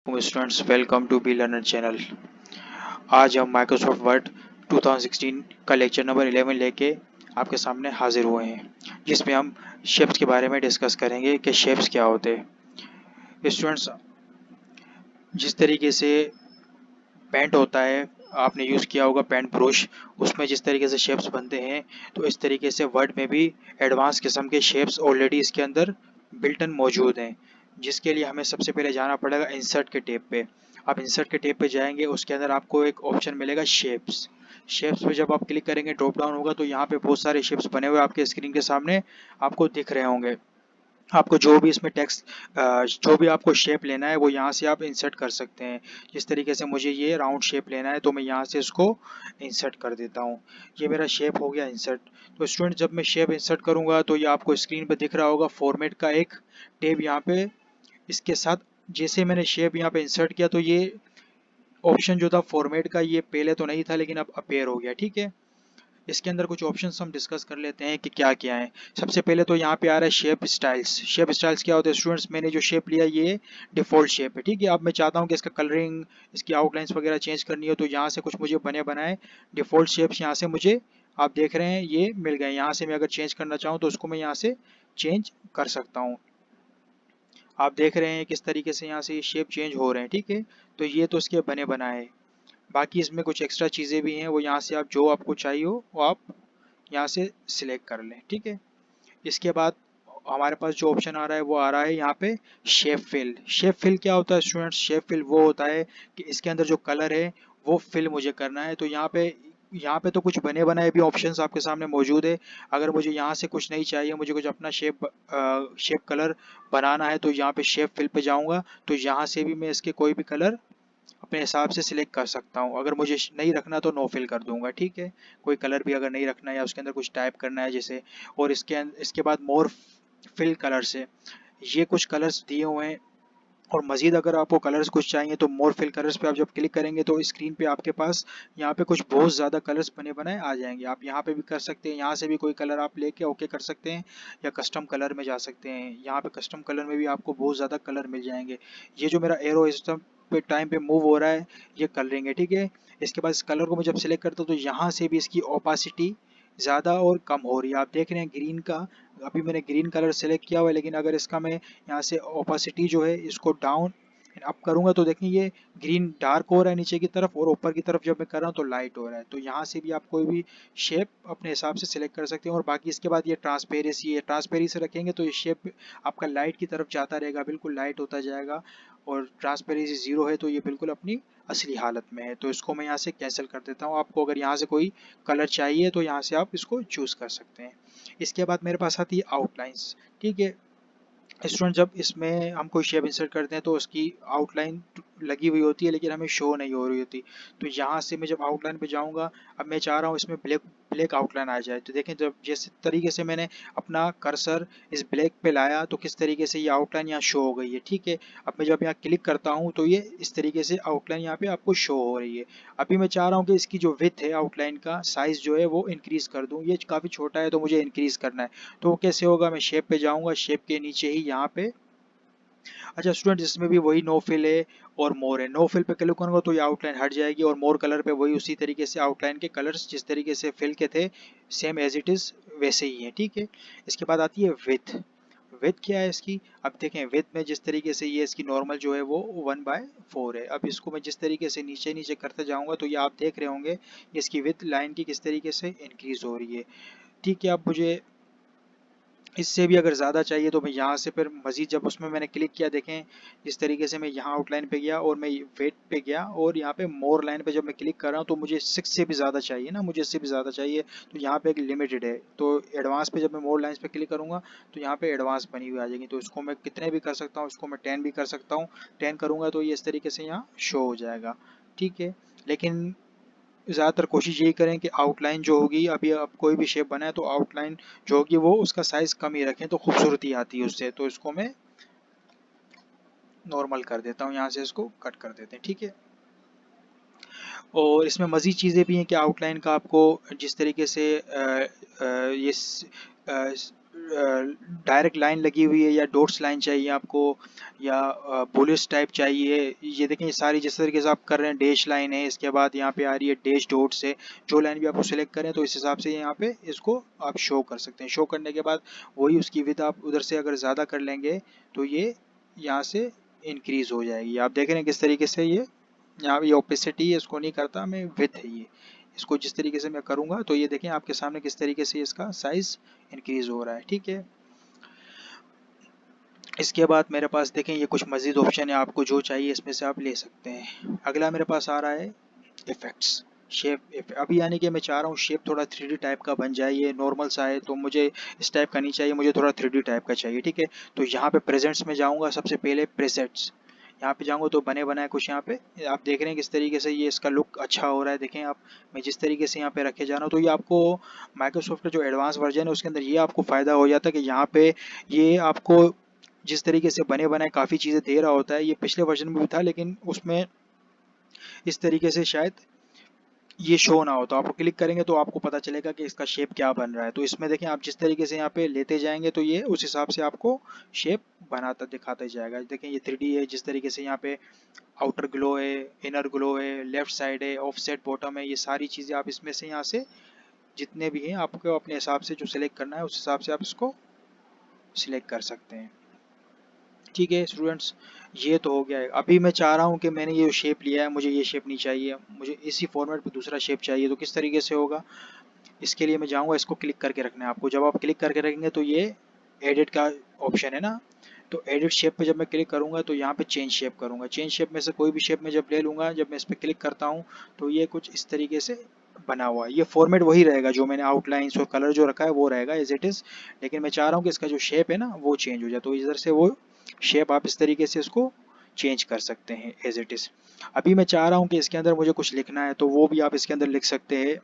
Students, welcome to Be Learner channel. आज हम Microsoft word 2016 का लेक्चर नंबर 11 लेके आपके सामने हाजिर हुए हैं, जिसमें हम शेप्स के बारे में डिस्कस करेंगे कि शेप्स क्या होते हैं। स्टूडेंट्स, जिस तरीके से पेंट होता है, आपने यूज़ किया होगा पेंट ब्रश, उसमें जिस तरीके से शेप्स बनते हैं, तो इस तरीके से वर्ड में भी एडवांस किस्म के शेप्स ऑलरेडी इसके अंदर बिल्टन मौजूद हैं, जिसके लिए हमें सबसे पहले जाना पड़ेगा इंसर्ट के टैब पे। आप इंसर्ट के टैब पे जाएंगे, उसके अंदर आपको एक ऑप्शन मिलेगा शेप्स। शेप्स पे जब आप क्लिक करेंगे, ड्रॉप डाउन होगा, तो यहाँ पे बहुत सारे शेप्स बने हुए आपके स्क्रीन के सामने आपको दिख रहे होंगे। आपको जो भी इसमें टेक्स्ट, जो भी आपको शेप लेना है वो यहाँ से आप इंसर्ट कर सकते हैं। जिस तरीके से मुझे ये राउंड शेप लेना है, तो मैं यहाँ से इसको इंसर्ट कर देता हूँ। ये मेरा शेप हो गया इंसर्ट। तो स्टूडेंट, जब मैं शेप इंसर्ट करूँगा तो ये आपको स्क्रीन पर दिख रहा होगा फॉर्मेट का एक टेब यहाँ पे। इसके साथ जैसे मैंने शेप यहाँ पे इंसर्ट किया, तो ये ऑप्शन जो था फॉर्मेट का, ये पहले तो नहीं था लेकिन अब अपेयर हो गया। ठीक है, इसके अंदर कुछ ऑप्शंस हम डिस्कस कर लेते हैं कि क्या क्या है। सबसे पहले तो यहाँ पे आ रहा है शेप स्टाइल्स। शेप स्टाइल्स क्या होते हैं स्टूडेंट्स? मैंने जो शेप लिया ये डिफ़ॉल्ट शेप है। ठीक है, अब मैं चाहता हूँ कि इसका कलरिंग, इसकी आउटलाइंस वगैरह चेंज करनी हो, तो यहाँ से कुछ मुझे बने बनाए डिफ़ॉल्ट शेप्स यहाँ से मुझे, आप देख रहे हैं, ये मिल गए। यहाँ से मैं अगर चेंज करना चाहूँ तो उसको मैं यहाँ से चेंज कर सकता हूँ। आप देख रहे हैं किस तरीके से यहाँ से ये शेप चेंज हो रहे हैं। ठीक है, तो ये तो इसके बने बनाए। बाकी इसमें कुछ एक्स्ट्रा चीज़ें भी हैं, वो यहाँ से आप जो आपको चाहिए हो वो आप यहाँ से सिलेक्ट कर लें। ठीक है, इसके बाद हमारे पास जो ऑप्शन आ रहा है वो आ रहा है यहाँ पे शेप फिल। शेप फिल क्या होता है स्टूडेंट्स? शेप फिल वो होता है कि इसके अंदर जो कलर है वो फिल मुझे करना है। तो यहाँ पे तो कुछ बने बनाए भी ऑप्शंस आपके सामने मौजूद है। अगर मुझे यहाँ से कुछ नहीं चाहिए, मुझे कुछ अपना शेप कलर बनाना है, तो यहाँ पे शेप फिल पे जाऊँगा, तो यहाँ से भी मैं इसके कोई भी कलर अपने हिसाब से सिलेक्ट कर सकता हूँ। अगर मुझे नहीं रखना तो नो फिल कर दूंगा। ठीक है, कोई कलर भी अगर नहीं रखना है या उसके अंदर कुछ टाइप करना है जैसे। और इसके बाद मोर फिल कलर्स है, ये कुछ कलर्स दिए हुए हैं। और मज़ीद अगर आपको कलर्स कुछ चाहिए तो मोर फिल कलर्स पे आप जब क्लिक करेंगे तो स्क्रीन पे आपके पास यहाँ पे कुछ बहुत ज़्यादा कलर्स बने बनाए आ जाएंगे। आप यहाँ पे भी कर सकते हैं, यहाँ से भी कोई कलर आप लेके ओके कर सकते हैं, या कस्टम कलर में जा सकते हैं। यहाँ पे कस्टम कलर में भी आपको बहुत ज़्यादा कलर मिल जाएंगे। ये जो मेरा एरो सिस्टम पे टाइम पे मूव हो रहा है, ये कलरिंग है। ठीक है, इसके बाद इस कलर को मैं जब सिलेक्ट करता हूँ तो यहाँ से भी इसकी ओपासिटी ज़्यादा और कम हो रही है। आप देख रहे हैं ग्रीन का, अभी मैंने ग्रीन कलर सेलेक्ट किया हुआ है, लेकिन अगर इसका मैं यहाँ से ओपासिटी जो है इसको डाउन अप करूँगा तो देखें ये ग्रीन डार्क हो रहा है नीचे की तरफ, और ऊपर की तरफ जब मैं कर रहा हूँ तो लाइट हो रहा है। तो यहाँ से भी आप कोई भी शेप अपने हिसाब से सिलेक्ट कर सकते हैं। और बाकी इसके बाद ये ट्रांसपेरेंसी है, ट्रांसपेरेंसी रखेंगे तो ये शेप आपका लाइट की तरफ जाता रहेगा, बिल्कुल लाइट होता जाएगा। और ट्रांसपेरेंसी ज़ीरो है तो ये बिल्कुल अपनी असली हालत में है। तो इसको मैं यहाँ से कैंसिल कर देता हूँ। आपको अगर यहाँ से कोई कलर चाहिए तो यहाँ से आप इसको चूज़ कर सकते हैं। इसके बाद मेरे पास आती है आउटलाइंस। ठीक है स्टूडेंट, जब इसमें हम कोई शेप इंसर्ट करते हैं तो उसकी आउटलाइन लगी हुई होती है लेकिन हमें शो नहीं हो रही होती। तो यहाँ से मैं जब आउटलाइन पे जाऊँगा, अब मैं चाह रहा हूँ इसमें ब्लैक ब्लैक आउटलाइन आ जाए। तो देखें, जब जिस तरीके से मैंने अपना कर्सर इस ब्लैक पे लाया तो किस तरीके से ये आउटलाइन यहाँ शो हो गई है। ठीक है, अब मैं जब यहाँ क्लिक करता हूँ तो ये इस तरीके से आउटलाइन यहाँ पे आपको शो हो रही है। अभी मैं चाह रहा हूँ कि इसकी जो विड्थ है, आउटलाइन का साइज़ जो है वो इंक्रीज़ कर दूँ। ये काफ़ी छोटा है तो मुझे इंक्रीज़ करना है। तो वो कैसे होगा? मैं शेप पे जाऊँगा, शेप के नीचे ही यहाँ पे, अच्छा स्टूडेंट, इसमें भी वही नो फिल है और मोर है। नो फिल पे क्लिक करूँगा तो ये आउटलाइन हट जाएगी, और मोर कलर पे वही उसी तरीके से आउटलाइन के कलर्स जिस तरीके से फिल के थे सेम एज इट इज़ वैसे ही हैं। ठीक है, इसके बाद आती है विथ। विथ क्या है इसकी? अब देखें, विथ में जिस तरीके से ये इसकी नॉर्मल जो है वो 1/4 है। अब इसको मैं जिस तरीके से नीचे नीचे करते जाऊँगा तो ये आप देख रहे होंगे इसकी विथ लाइन की किस तरीके से इंक्रीज़ हो रही है। ठीक है, अब मुझे इससे भी अगर ज़्यादा चाहिए तो मैं यहाँ से फिर मज़ीद, जब उसमें मैंने क्लिक किया, देखें जिस तरीके से मैं यहाँ आउटलाइन पे गया और मैं वेट पे गया, और यहाँ पे मोर लाइन पे जब मैं क्लिक कर रहा हूँ तो मुझे 6 से भी ज़्यादा चाहिए ना, मुझे इससे भी ज़्यादा चाहिए। तो यहाँ पे एक लिमिटेड है, तो एडवांस पे जब मैं मोर लाइन्स पे क्लिक करूँगा तो यहाँ पे एडवांस बनी हुई आ जाएगी। तो इसको मैं कितने भी कर सकता हूँ, इसको मैं 10 भी कर सकता हूँ। 10 करूँगा तो ये इस तरीके से यहाँ शो हो जाएगा। ठीक है, लेकिन ज़्यादातर कोशिश यही करें कि आउटलाइन जो होगी, अभी आप कोई भी शेप बनाए तो आउटलाइन जो होगी वो उसका साइज़ कम ही रखें, तो खूबसूरती आती है उससे। तो इसको मैं नॉर्मल कर देता हूँ, यहाँ से इसको कट कर देते हैं। ठीक है, और इसमें मज़ीद चीज़ें भी हैं कि आउटलाइन का आपको जिस तरीके से ये डायरेक्ट लाइन लगी हुई है या डॉट्स लाइन चाहिए आपको या बुलेट्स टाइप चाहिए। ये देखें, ये सारी जिस तरीके से आप कर रहे हैं, डैश लाइन है, इसके बाद यहाँ पे आ रही है डैश डॉट्स है। जो लाइन भी आपको सिलेक्ट करें तो इस हिसाब से यहाँ पे इसको आप शो कर सकते हैं। शो करने के बाद वही उसकी विड्थ आप उधर से अगर ज़्यादा कर लेंगे तो ये यहाँ से इंक्रीज हो जाएगी। आप देख रहे हैं किस तरीके से ये यहाँ पे ओपेसिटी है, इसको नहीं करता मैं, विड्थ है ये। इसको जिस तरीके से मैं करूँगा तो ये देखें आपके सामने किस तरीके से इसका साइज़ इंक्रीज हो रहा है। ठीक है, इसके बाद मेरे पास देखें ये कुछ मज़ीद ऑप्शन है, आपको जो चाहिए इसमें से आप ले सकते हैं। अगला मेरे पास आ रहा है इफ़ेक्ट्स, शेप। अभी यानी कि मैं चाह रहा हूँ शेप थोड़ा 3D टाइप का बन जाए, ये नॉर्मल सा है तो मुझे इस टाइप का नहीं चाहिए, मुझे थोड़ा 3D टाइप का चाहिए। ठीक है, तो यहाँ पे प्रेजेंट्स में जाऊँगा, सबसे पहले प्रेसेट्स यहाँ पे जाऊँगा तो बने बनाए कुछ यहाँ पे आप देख रहे हैं किस तरीके से ये इसका लुक अच्छा हो रहा है। देखें आप, मैं जिस तरीके से यहाँ पे रखे जा रहा हूँ तो ये आपको माइक्रोसॉफ्ट का जो एडवांस वर्जन है उसके अंदर ये आपको फ़ायदा हो जाता है कि यहाँ पे ये आपको जिस तरीके से बने बनाए काफ़ी चीज़ें दे रहा होता है। ये पिछले वर्जन में भी था लेकिन उसमें इस तरीके से शायद ये शो ना हो, तो आपको क्लिक करेंगे तो आपको पता चलेगा कि इसका शेप क्या बन रहा है। तो इसमें देखें आप जिस तरीके से यहाँ पे लेते जाएंगे तो ये उस हिसाब से आपको शेप बनाता दिखाता जाएगा। देखें ये 3D है, जिस तरीके से यहाँ पे आउटर ग्लो है, इनर ग्लो है, लेफ्ट साइड है, ऑफसेट बॉटम है, ये सारी चीज़ें आप इसमें से यहाँ से जितने भी हैं आपको अपने हिसाब से जो सिलेक्ट करना है उस हिसाब से आप इसको सिलेक्ट कर सकते हैं। ठीक है स्टूडेंट्स, ये तो हो गया है। अभी मैं चाह रहा हूँ कि मैंने ये शेप लिया है, मुझे ये शेप नहीं चाहिए, मुझे इसी फॉर्मेट पे दूसरा शेप चाहिए। तो किस तरीके से होगा, इसके लिए मैं जाऊँगा, इसको क्लिक करके रखना है आपको। जब आप क्लिक करके रखेंगे तो ये एडिट का ऑप्शन है ना, तो एडिट शेप पे जब मैं क्लिक करूँगा तो यहाँ पे चेंज शेप करूँगा। चेंज शेप में से कोई भी शेप मैं जब ले लूँगा, जब मैं इस पर क्लिक करता हूँ तो ये कुछ इस तरीके से बना हुआ है। ये फॉर्मेट वही रहेगा जो मैंने आउटलाइंस और कलर जो रखा है वो रहेगा एज इट इज़, लेकिन मैं चाह रहा हूँ कि इसका जो शेप है ना वो चेंज हो जाए। तो इधर से वो शेप आप इस तरीके से इसको चेंज कर सकते हैं एज इट इज़। अभी मैं चाह रहा हूँ कि इसके अंदर मुझे कुछ लिखना है तो वो भी आप इसके अंदर लिख सकते हैं।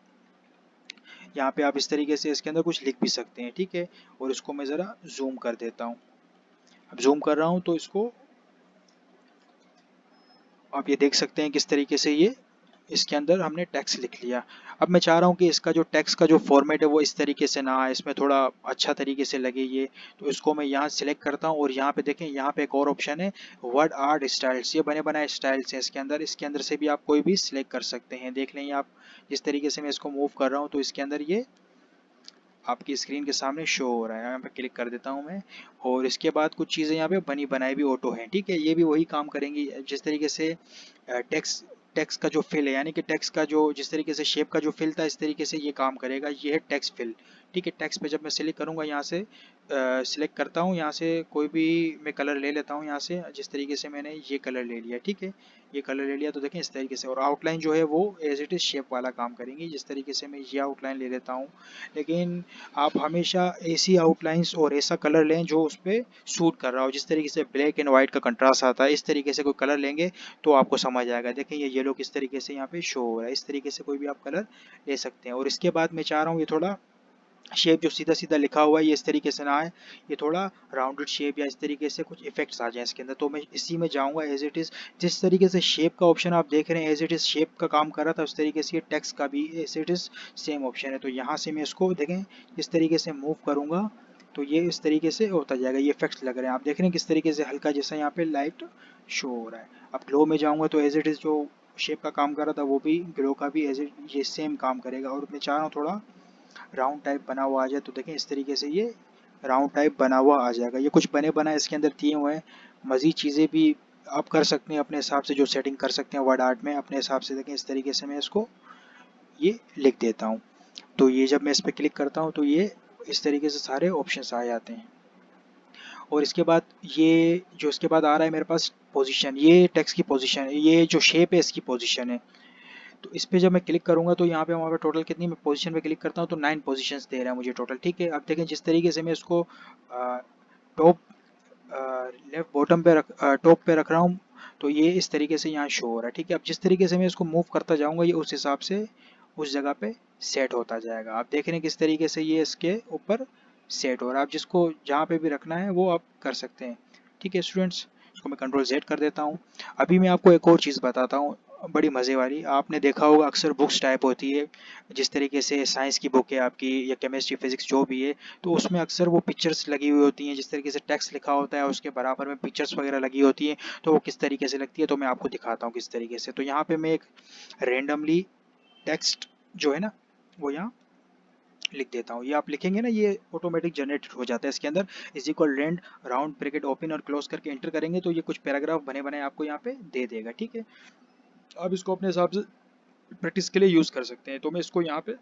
यहाँ पे आप इस तरीके से इसके अंदर कुछ लिख भी सकते हैं। ठीक है, और इसको मैं ज़रा जूम कर देता हूँ। अब जूम कर रहा हूँ तो इसको आप ये देख सकते हैं किस तरीके से ये इसके अंदर हमने टेक्स्ट लिख लिया। अब मैं चाह रहा हूँ कि इसका जो टेक्स्ट का जो फॉर्मेट है वो इस तरीके से ना आए, इसमें थोड़ा अच्छा तरीके से लगे ये। तो इसको मैं यहाँ सिलेक्ट करता हूँ और यहाँ पे देखें, यहाँ पे एक और ऑप्शन है वर्ड आर्ट स्टाइल्स, ये बने बनाए स्टाइल्स हैं इसके अंदर से भी आप कोई भी सिलेक्ट कर सकते हैं। देख लें आप जिस तरीके से मैं इसको मूव कर रहा हूँ तो इसके अंदर ये आपकी स्क्रीन के सामने शो हो रहा है। यहाँ पे क्लिक कर देता हूँ मैं, और इसके बाद कुछ चीज़ें यहाँ पे बनी बनाई भी ऑटो हैं। ठीक है, ये भी वही काम करेंगी जिस तरीके से टेक्स्ट टेक्स्ट का जो फिल है, यानी कि टेक्स्ट का जो जिस तरीके से शेप का जो फिल था इस तरीके से ये काम करेगा। ये है टेक्स्ट फिल। ठीक है, टेक्स्ट पे जब मैं सिलेक्ट करूँगा, यहाँ से सिलेक्ट करता हूँ, यहाँ से कोई भी मैं कलर ले लेता हूँ, यहाँ से जिस तरीके से मैंने ये कलर ले लिया। ठीक है, ये कलर ले लिया तो देखें इस तरीके से, और आउटलाइन जो है वो एज इट इज़ शेप वाला काम करेंगी। जिस तरीके से मैं ये आउटलाइन ले लेता हूँ, लेकिन आप हमेशा ऐसी आउटलाइंस और ऐसा कलर लें जो उस पर सूट कर रहा हो। जिस तरीके से ब्लैक एंड वाइट का कंट्रास्ट आता है, इस तरीके से कोई कलर लेंगे तो आपको समझ आएगा। देखें ये येलो किस तरीके से यहाँ पे शो हो रहा है, इस तरीके से कोई भी आप कलर ले सकते हैं। और इसके बाद मैं चाह रहा हूँ ये थोड़ा शेप जो सीधा सीधा लिखा हुआ है ये इस तरीके से ना आए, ये थोड़ा राउंडेड शेप या इस तरीके से कुछ इफेक्ट्स आ जाए इसके अंदर। तो मैं इसी में जाऊंगा एज इट इज़। जिस तरीके से शेप का ऑप्शन आप देख रहे हैं एज इट इज़ शेप का काम कर रहा था, उस तरीके से ये टेक्स्ट का भी as it is same option है। तो यहाँ से मैं इसको देखें इस तरीके से मूव करूँगा तो ये इस तरीके से होता जाएगा। ये इफेक्ट्स लग रहे हैं, आप देख रहे हैं किस तरीके से हल्का जैसा यहाँ पे लाइट शो हो रहा है। अब ग्लो में जाऊँगा तो एज इट इज़ जो शेप का काम कर रहा था वो भी ग्लो का भी एज इट ये सेम काम करेगा। और मैं चाह रहा हूँ थोड़ा राउंड टाइप बना हुआ आ जाए, तो देखें इस तरीके से ये राउंड टाइप बना हुआ आ जाएगा। ये कुछ बने बनाए इसके अंदर दिए हुए हैं, मज़ीद चीज़ें भी आप कर सकते हैं अपने हिसाब से, जो सेटिंग कर सकते हैं वर्ड आर्ट में अपने हिसाब से। देखें इस तरीके से मैं इसको ये लिख देता हूँ, तो ये जब मैं इस पर क्लिक करता हूँ तो ये इस तरीके से सारे ऑप्शंस आ जाते हैं। और इसके बाद ये जो इसके बाद आ रहा है मेरे पास पोजीशन, ये टेक्स्ट की पोजीशन है, ये जो शेप है इसकी पोजीशन है। तो इस पे जब मैं क्लिक करूंगा तो यहाँ पे हमारे टोटल कितनी, मैं पोजीशन पे क्लिक करता हूँ तो 9 पोजीशंस दे रहा है मुझे टोटल। ठीक है, अब देखें जिस तरीके से मैं इसको टॉप लेफ्ट बॉटम पे टॉप पे रख रहा हूँ तो ये इस तरीके से यहाँ शो हो रहा है। ठीक है, अब जिस तरीके से मैं इसको मूव करता जाऊँगा ये उस हिसाब से उस जगह पे सेट होता जाएगा। आप देख रहे हैं किस तरीके से ये इसके ऊपर सेट हो रहा है। आप जिसको जहाँ पे भी रखना है वो आप कर सकते हैं। ठीक है स्टूडेंट्स, इसको मैं कंट्रोल Z कर देता हूँ। अभी मैं आपको एक और चीज़ बताता हूँ, बड़ी मज़े वाली। आपने देखा होगा अक्सर बुक्स टाइप होती है, जिस तरीके से साइंस की बुक है आपकी या केमिस्ट्री फिजिक्स जो भी है, तो उसमें अक्सर वो पिक्चर्स लगी हुई होती हैं, जिस तरीके से टेक्स्ट लिखा होता है उसके बराबर में पिक्चर्स वगैरह लगी होती हैं, तो वो किस तरीके से लगती है तो मैं आपको दिखाता हूँ किस तरीके से। तो यहाँ पे मैं एक रेंडमली टेक्स्ट जो है ना वो यहाँ लिख देता हूँ। ये आप लिखेंगे ना, ये ऑटोमेटिक जनरेट हो जाता है इसके अंदर। Is equal rand round bracket open और क्लोज करके एंटर करेंगे तो ये कुछ पैराग्राफ बने बनाए आपको यहाँ पे दे देगा। ठीक है, आप इसको अपने हिसाब से प्रैक्टिस के लिए यूज़ कर सकते हैं। तो मैं इसको यहाँ पे,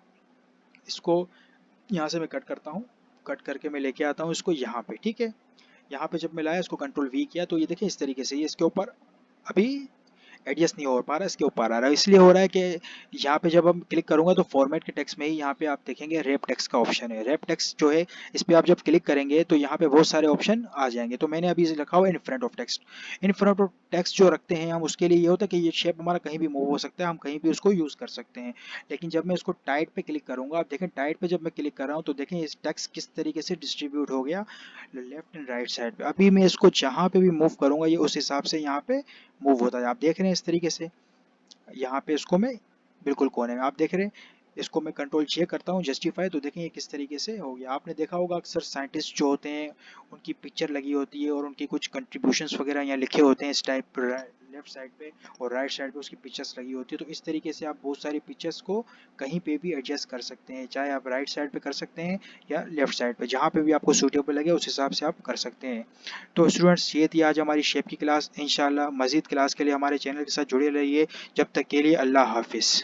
इसको यहाँ से मैं कट करता हूँ, कट करके मैं लेके आता हूँ इसको यहाँ पे। ठीक है, यहाँ पे जब मैं लाया इसको कंट्रोल वी किया तो ये देखिए इस तरीके से ये इसके ऊपर अभी एडजस्ट नहीं हो पा रहा, इसके ऊपर आ रहा है। इसलिए हो रहा है कि यहाँ पे जब हम क्लिक करूंगा तो फॉर्मेट के टेक्स्ट में ही यहाँ पे आप देखेंगे रैप टेक्स्ट का ऑप्शन है। रैप टेक्स्ट जो है इस पे आप जब क्लिक करेंगे तो यहाँ पे बहुत सारे ऑप्शन आ जाएंगे। तो मैंने अभी रखा हुआ in front of text. In front of text जो रखते हैं हम, उसके लिए ये होता है कि ये शेप हमारा कहीं भी मूव हो सकता है, हम कहीं भी उसको यूज़ कर सकते हैं। लेकिन जब मैं इसको टाइट पे क्लिक करूंगा, आप देखें टाइट पे जब मैं क्लिक कर रहा हूँ तो देखें इस टेक्स्ट किस तरीके से डिस्ट्रीब्यूट हो गया लेफ्ट एंड राइट साइड पे। अभी मैं इसको जहाँ पे भी मूव करूंगा ये उस हिसाब से यहाँ पे मूव होता है। आप देख रहे हैं इस तरीके से, यहाँ पे इसको मैं बिल्कुल कोने में आप देख रहे हैं, इसको मैं कंट्रोल जे करता हूँ जस्टिफाई, तो देखें ये किस तरीके से हो गया। आपने देखा होगा अक्सर साइंटिस्ट जो होते हैं उनकी पिक्चर लगी होती है और उनकी कुछ कंट्रीब्यूशंस वगैरह यहाँ लिखे होते हैं इस टाइप, लेफ्ट साइड पे और राइट साइड पे उसकी पिक्चर्स लगी होती है। तो इस तरीके से आप बहुत सारी पिक्चर्स को कहीं पे भी एडजस्ट कर सकते हैं, चाहे आप राइट साइड पे कर सकते हैं या लेफ्ट साइड पे, जहाँ पे भी आपको सूटेबल लगे उस हिसाब से आप कर सकते हैं। तो स्टूडेंट्स ये थी आज हमारी शेप की क्लास। इंशाल्लाह मज़ीद क्लास के लिए हमारे चैनल के साथ जुड़े रहिए। जब तक के लिए अल्लाह हाफिज़।